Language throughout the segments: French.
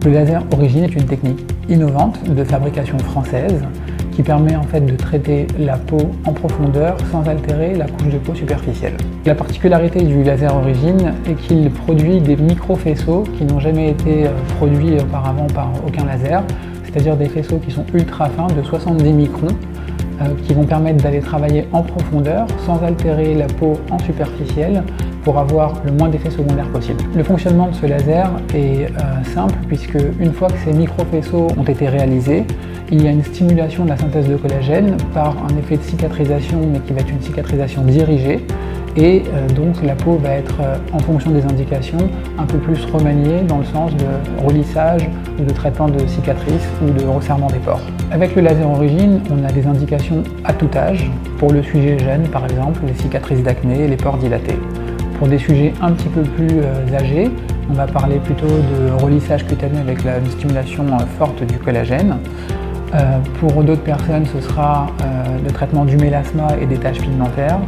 Le laser Origine est une technique innovante de fabrication française qui permet en fait de traiter la peau en profondeur sans altérer la couche de peau superficielle. La particularité du laser Origine est qu'il produit des micro-faisceaux qui n'ont jamais été produits auparavant par aucun laser, c'est-à-dire des faisceaux qui sont ultra fins de 70 microns qui vont permettre d'aller travailler en profondeur sans altérer la peau en superficielle pour avoir le moins d'effets secondaires possible. Le fonctionnement de ce laser est simple puisque une fois que ces micro-faisceaux ont été réalisés, il y a une stimulation de la synthèse de collagène par un effet de cicatrisation, mais qui va être une cicatrisation dirigée. Et donc la peau va être, en fonction des indications, un peu plus remaniée dans le sens de relissage ou de traitement de cicatrices ou de resserrement des pores. Avec le laser Origine, on a des indications à tout âge. Pour le sujet jeune, par exemple, les cicatrices d'acné et les pores dilatés. Pour des sujets un petit peu plus âgés, on va parler plutôt de relissage cutané avec une stimulation forte du collagène. Pour d'autres personnes, ce sera le traitement du mélasma et des taches pigmentaires.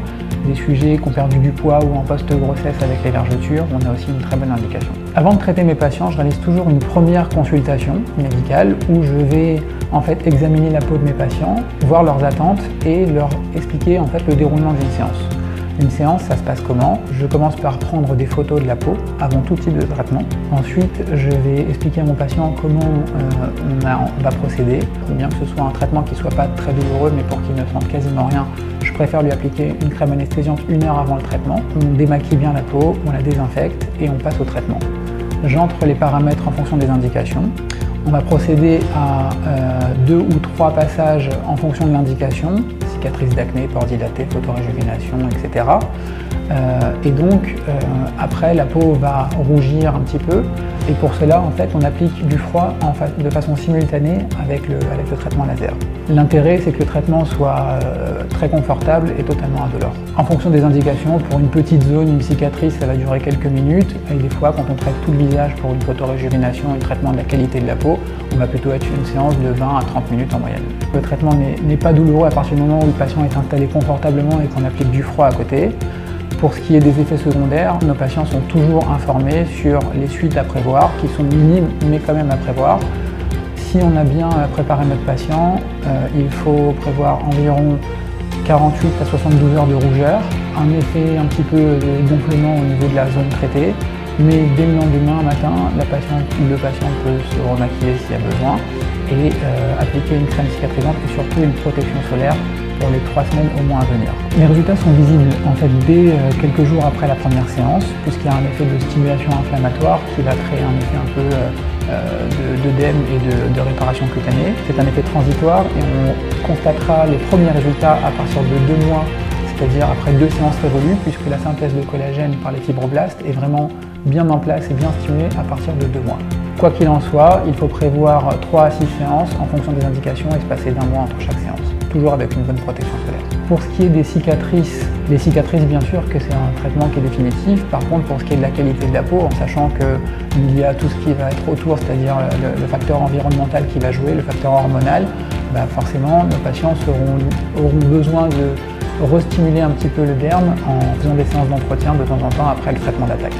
Des sujets qui ont perdu du poids ou en post-grossesse avec les vergetures, on a aussi une très bonne indication. Avant de traiter mes patients, je réalise toujours une première consultation médicale où je vais en fait examiner la peau de mes patients, voir leurs attentes et leur expliquer en fait le déroulement d'une séance. Une séance, ça se passe comment? Je commence par prendre des photos de la peau avant tout type de traitement. Ensuite, je vais expliquer à mon patient comment on va procéder. Bien que ce soit un traitement qui ne soit pas très douloureux, mais pour qu'il ne sente quasiment rien, je préfère lui appliquer une crème anesthésiante 1 heure avant le traitement. On démaquille bien la peau, on la désinfecte et on passe au traitement. J'entre les paramètres en fonction des indications. On va procéder à 2 ou 3 passages en fonction de l'indication, cicatrices d'acné, pores dilatés, photoréjuvénation, etc. Et donc, après, la peau va rougir un petit peu. Et pour cela, en fait, on applique du froid de façon simultanée avec le traitement laser. L'intérêt, c'est que le traitement soit très confortable et totalement indolore. En fonction des indications, pour une petite zone, une cicatrice, ça va durer quelques minutes. Et des fois, quand on traite tout le visage pour une photoréjuvénation et le traitement de la qualité de la peau, on va plutôt être une séance de 20 à 30 minutes en moyenne. Le traitement n'est pas douloureux à partir du moment où le patient est installé confortablement et qu'on applique du froid à côté. Pour ce qui est des effets secondaires, nos patients sont toujours informés sur les suites à prévoir, qui sont minimes mais quand même à prévoir. Si on a bien préparé notre patient, il faut prévoir environ 48 à 72 heures de rougeur, un effet un petit peu de gonflement au niveau de la zone traitée, mais dès le lendemain matin, la patiente ou le patient peut se remaquiller s'il y a besoin et appliquer une crème cicatrisante et surtout une protection solaire pour les 3 semaines au moins à venir. Les résultats sont visibles en fait dès quelques jours après la première séance, puisqu'il y a un effet de stimulation inflammatoire qui va créer un effet un peu d'œdème et de réparation cutanée. C'est un effet transitoire et on constatera les premiers résultats à partir de 2 mois, c'est-à-dire après 2 séances révolues, puisque la synthèse de collagène par les fibroblastes est vraiment bien en place et bien stimulée à partir de 2 mois. Quoi qu'il en soit, il faut prévoir 3 à 6 séances en fonction des indications espacées d'1 mois entre chaque séance, toujours avec une bonne protection solaire. Pour ce qui est des cicatrices, les cicatrices bien sûr que c'est un traitement qui est définitif. Par contre, pour ce qui est de la qualité de la peau, en sachant qu'il y a tout ce qui va être autour, c'est-à-dire le facteur environnemental qui va jouer, le facteur hormonal, forcément nos patients auront besoin de restimuler un petit peu le derme en faisant des séances d'entretien de temps en temps après le traitement d'attaque.